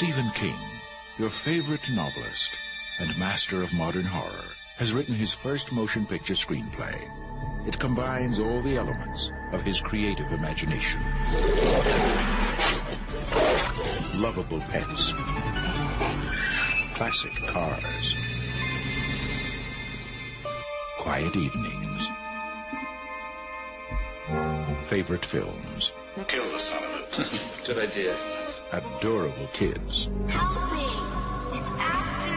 Stephen King, your favorite novelist and master of modern horror, has written his first motion picture screenplay. It combines all the elements of his creative imagination. Lovable pets, classic cars, quiet evenings, favorite films. Kill the son of it. Good idea. Adorable kids. Help me! It's after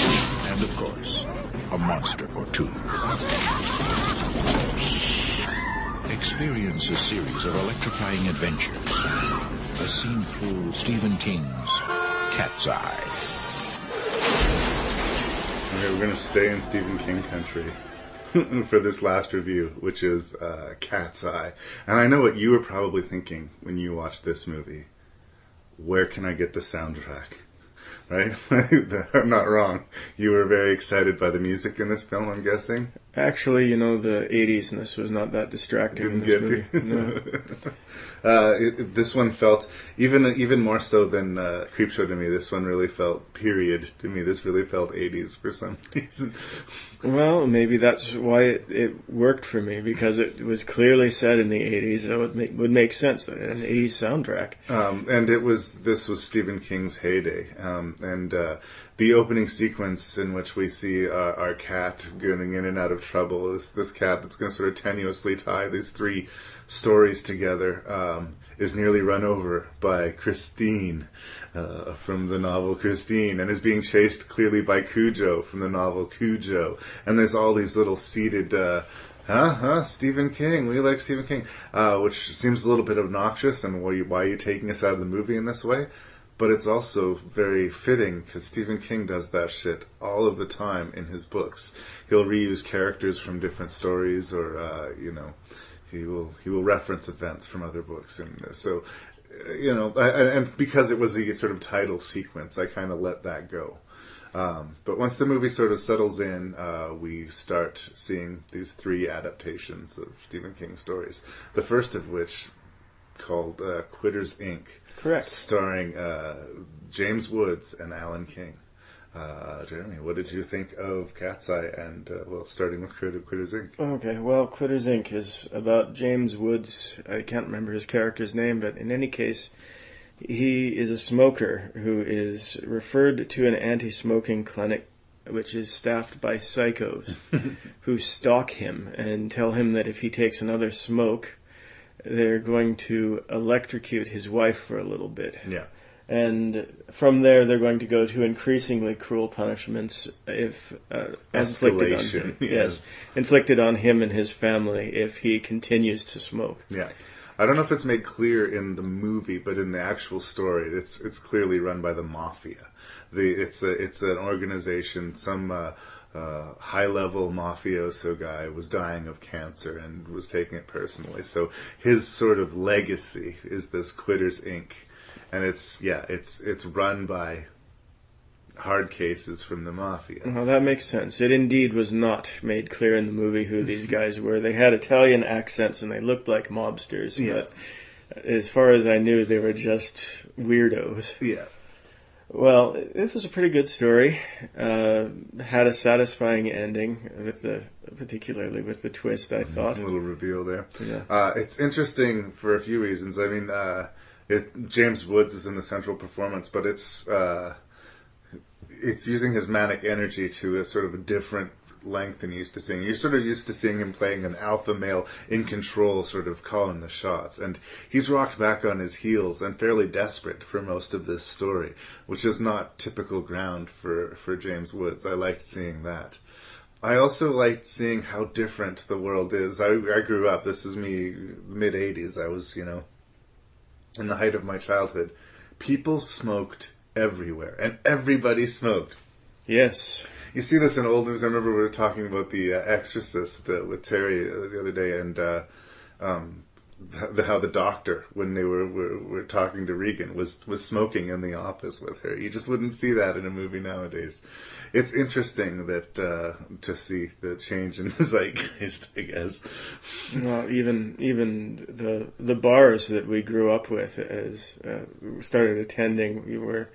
me! And, of course, a monster or two. Experience a series of electrifying adventures as seen through Stephen King's Cat's Eye. Okay, we're going to stay in Stephen King country for this last review, which is Cat's Eye. And I know what you were probably thinking when you watched this movie. Where can I get the soundtrack? Right? I'm not wrong. You were very excited by the music in this film, I'm guessing? Actually, you know, the 80s in this was not that distracting in this movie. No. This one felt, even more so than Creepshow to me, this one really felt period to me. This really felt 80s for some reason. Well, maybe that's why it worked for me, because it was clearly set in the 80s, so it would make sense that it had an 80s soundtrack. And this was Stephen King's heyday. And the opening sequence in which we see our cat getting in and out of trouble, this cat that's going to sort of tenuously tie these three stories together, is nearly run over by Christine from the novel Christine, and is being chased clearly by Cujo from the novel Cujo. And there's all these little seeded, Stephen King, we like Stephen King, which seems a little bit obnoxious, and why are you taking us out of the movie in this way? But it's also very fitting, because Stephen King does that shit all of the time in his books. He'll reuse characters from different stories, or, he will reference events from other books. And so, and because it was the sort of title sequence, I kind of let that go. But once the movie sort of settles in, we start seeing these three adaptations of Stephen King stories. The first of which, called Quitters, Inc., Correct. Starring James Woods and Alan King. Jeremy, what did you think of Cat's Eye and, starting with Quitters, Inc.? Okay, well, Quitters, Inc. is about James Woods. I can't remember his character's name, but in any case, he is a smoker who is referred to an anti-smoking clinic, which is staffed by psychos who stalk him and tell him that if he takes another smoke, they're going to electrocute his wife for a little bit. Yeah. And from there, they're going to go to increasingly cruel punishments if inflicted on him. Yes, inflicted on him and his family if he continues to smoke. Yeah. I don't know if it's made clear in the movie, but in the actual story, it's clearly run by the mafia. It's an organization. Some high-level mafioso guy was dying of cancer and was taking it personally. So his sort of legacy is this Quitters, Inc., and it's run by hard cases from the mafia. Well, that makes sense. It indeed was not made clear in the movie who these guys were. They had Italian accents and they looked like mobsters, but as far as I knew, they were just weirdos. Yeah. Well, this was a pretty good story. Had a satisfying ending, particularly with the twist, I thought. A little reveal there. Yeah. It's interesting for a few reasons. I mean, James Woods is in the central performance, but it's using his manic energy to a sort of a different length than you're used to seeing. You're sort of used to seeing him playing an alpha male in control, sort of calling the shots. And he's rocked back on his heels and fairly desperate for most of this story, which is not typical ground for James Woods. I liked seeing that. I also liked seeing how different the world is. I grew up, this is me, mid-80s. I was, in the height of my childhood. People smoked everywhere, and everybody smoked. Yes. You see this in old news. I remember we were talking about The Exorcist with Terry the other day, and how the doctor, when they were talking to Regan, was smoking in the office with her. You just wouldn't see that in a movie nowadays. It's interesting that to see the change in the zeitgeist, I guess. Well, even the bars that we grew up with as started attending, we were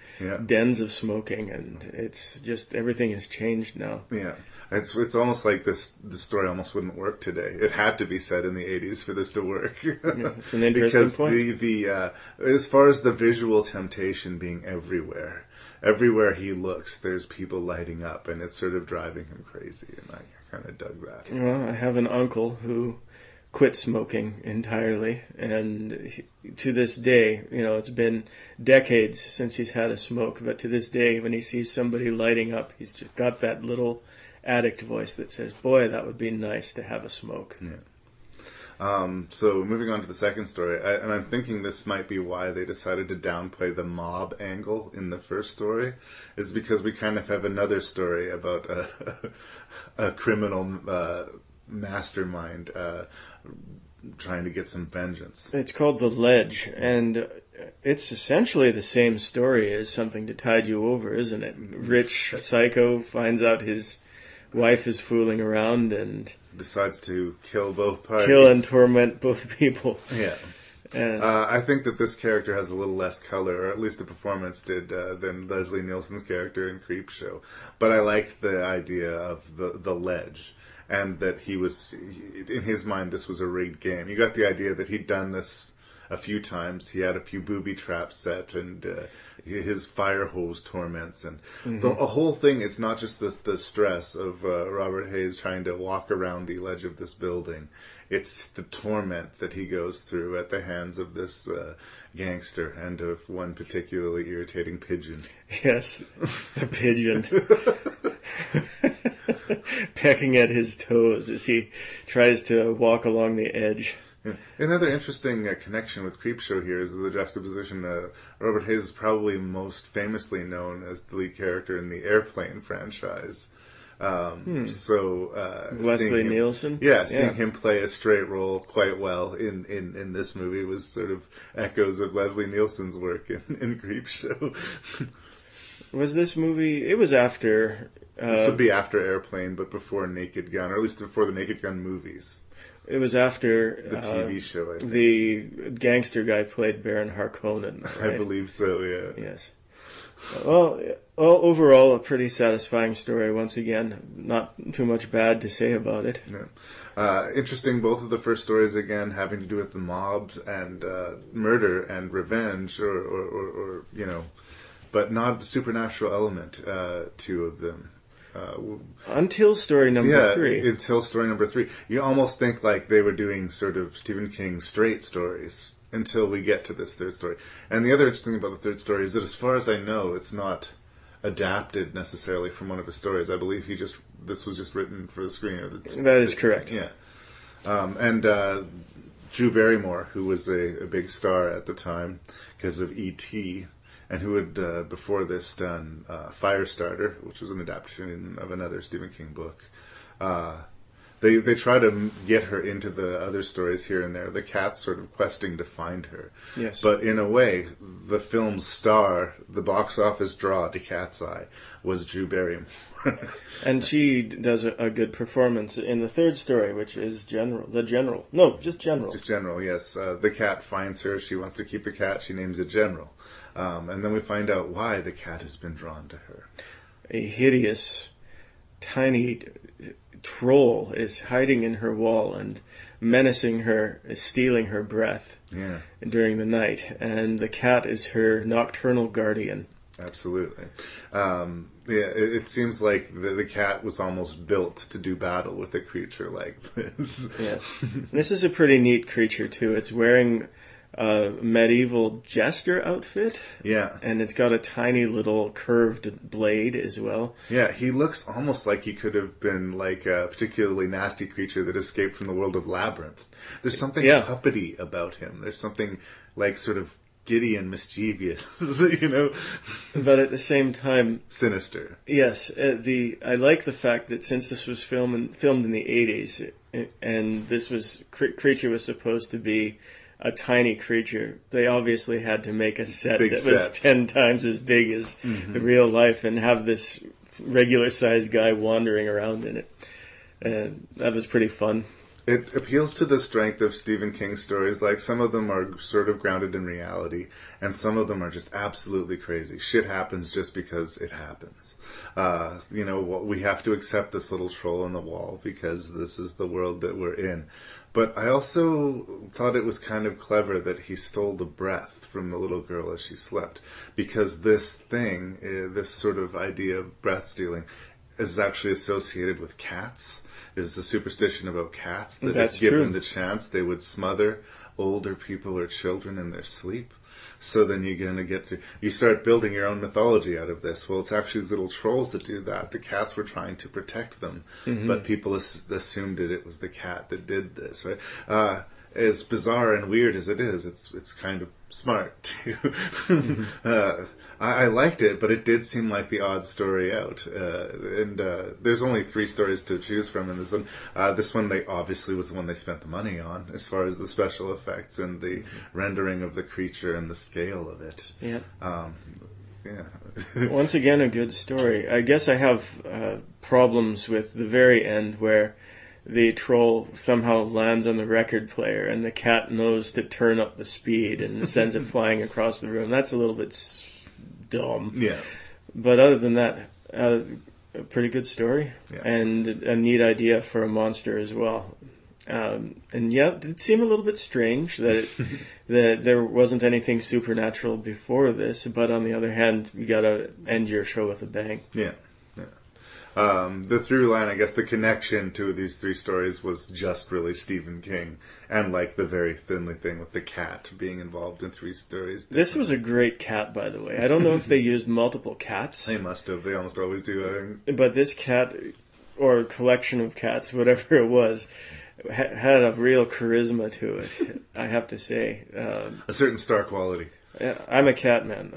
dens of smoking, and it's just everything has changed now. Yeah, it's almost like this story almost wouldn't work today. It had to be set in the 80s for this to work. It's an interesting because point. the as far as the visual temptation being everywhere he looks, there's people lighting up, and it's sort of driving him crazy, and I kind of dug that. Well, I have an uncle who quit smoking entirely, and to this day, it's been decades since he's had a smoke, but to this day, when he sees somebody lighting up, he's just got that little addict voice that says, boy, that would be nice to have a smoke. Yeah. So moving on to the second story, and I'm thinking this might be why they decided to downplay the mob angle in the first story, is because we kind of have another story about a criminal mastermind trying to get some vengeance. It's called The Ledge, and it's essentially the same story as Something to Tide You Over, isn't it? Rich psycho finds out his wife is fooling around and decides to kill both parties. Kill and torment both people. Yeah. And I think that this character has a little less color, or at least the performance did, than Leslie Nielsen's character in Creepshow. But I liked the idea of the ledge, and that in his mind, this was a rigged game. You got the idea that he'd done this a few times. He had a few booby traps set, and his fire hose torments, and the whole thing. It's not just the stress of Robert Hayes trying to walk around the ledge of this building. It's the torment that he goes through at the hands of this gangster and of one particularly irritating pigeon. Yes, the pigeon. Pecking at his toes as he tries to walk along the edge. Yeah. Another interesting connection with Creepshow here is the juxtaposition. Robert Hayes is probably most famously known as the lead character in the Airplane franchise. So Leslie Nielsen? Yeah, seeing him play a straight role quite well in this movie was sort of echoes of Leslie Nielsen's work in Creepshow. Was this movie... It was after... this would be after Airplane, but before Naked Gun, or at least before the Naked Gun movies. It was after the TV show, I think. The gangster guy played Baron Harkonnen, right? I believe so, yeah. Yes. Well, overall, a pretty satisfying story. Once again, not too much bad to say about it. Yeah. Interesting, both of the first stories, again, having to do with the mobs and murder and revenge, or but not a supernatural element, two of them. Until story number 3. Until story number 3. You almost think like they were doing sort of Stephen King straight stories until we get to this third story. And the other interesting thing about the third story is that as far as I know, it's not adapted necessarily from one of his stories. I believe this was just written for the screen. That is correct. Yeah. And Drew Barrymore, who was a big star at the time because of E.T., and who had, before this, done Firestarter, which was an adaptation of another Stephen King book. They try to get her into the other stories here and there. The cat's sort of questing to find her. Yes. But in a way, the film's star, the box office draw to Cat's Eye, was Drew Barrymore. And she does a good performance in the third story, which is General. No, just General. Just General, yes. The cat finds her. She wants to keep the cat. She names it General. And then we find out why the cat has been drawn to her. A hideous, tiny troll is hiding in her wall and menacing her, stealing her breath during the night. And the cat is her nocturnal guardian. Absolutely. It seems like the cat was almost built to do battle with a creature like this. Yes. This is a pretty neat creature, too. It's wearing a medieval jester outfit. Yeah. And it's got a tiny little curved blade as well. Yeah, he looks almost like he could have been like a particularly nasty creature that escaped from the world of Labyrinth. There's something puppety about him. There's something like sort of giddy and mischievous, But at the same time... sinister. Yes. I like the fact that since this was filmed in the 80s, and this creature was supposed to be a tiny creature, they obviously had to make a set Big that was sets. 10 times as big as real life and have this regular-sized guy wandering around in it. And that was pretty fun. It appeals to the strength of Stephen King's stories. Like, some of them are sort of grounded in reality, and some of them are just absolutely crazy. Shit happens just because it happens. We have to accept this little troll on the wall because this is the world that we're in. But I also thought it was kind of clever that he stole the breath from the little girl as she slept, because this thing, this sort of idea of breath stealing, is actually associated with cats. There's a superstition about cats that if given the chance, they would smother older people or children in their sleep. So then you're going to you start building your own mythology out of this. Well, it's actually these little trolls that do that. The cats were trying to protect them, but people assumed that it was the cat that did this, right? As bizarre and weird as it is, it's kind of smart too. I liked it, but it did seem like the odd story out. There's only 3 stories to choose from in this one. This one obviously was the one they spent the money on, as far as the special effects and the rendering of the creature and the scale of it. Yeah. Yeah. Once again, a good story. I guess I have problems with the very end where the troll somehow lands on the record player and the cat knows to turn up the speed and sends it flying across the room. That's a little bit dumb. Yeah. But other than that, a pretty good story and a neat idea for a monster as well. And yeah, it did seem a little bit strange that that there wasn't anything supernatural before this, but on the other hand, you gotta end your show with a bang. Yeah. The through line, I guess, the connection to these 3 stories was just really Stephen King, and like the very thinly thing with the cat being involved in 3 stories. This was a great cat, by the way. I don't know if they used multiple cats. They must have. They almost always do, I think. But this cat, or collection of cats, whatever it was, had a real charisma to it, I have to say. A certain star quality. I'm a cat man.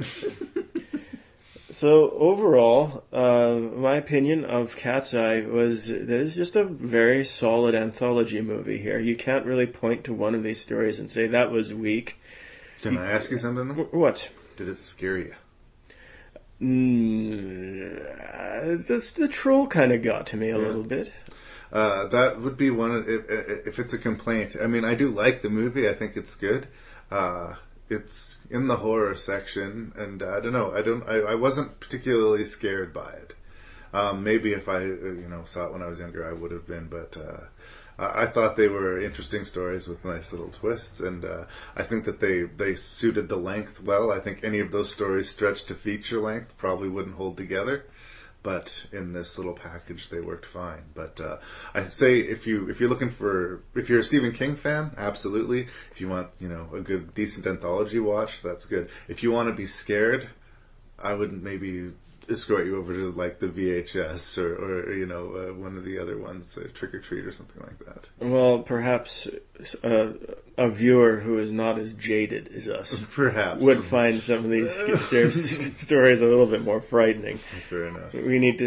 So overall, my opinion of Cat's Eye was that it's just a very solid anthology movie here. You can't really point to one of these stories and say that was weak. Can I ask you something, though? What? Did it scare you? The troll kind of got to me a little bit. That would be one, if it's a complaint. I mean, I do like the movie. I think it's good. It's in the horror section, and I don't know. I wasn't particularly scared by it. Maybe if I, saw it when I was younger, I would have been. But I thought they were interesting stories with nice little twists, and I think that they suited the length well. I think any of those stories stretched to feature length probably wouldn't hold together. But in this little package, they worked fine. But I'd say if you're a Stephen King fan, absolutely. If you want, a good, decent anthology watch, that's good. If you want to be scared, I would maybe escort you over to like the VHS or one of the other ones, Trick or Treat or something like that. Well, perhaps a viewer who is not as jaded as us perhaps would find some of these stories a little bit more frightening. Fair enough. We need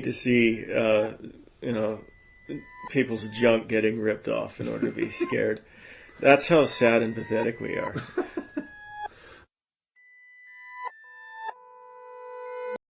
to see people's junk getting ripped off in order to be scared. That's how sad and pathetic we are.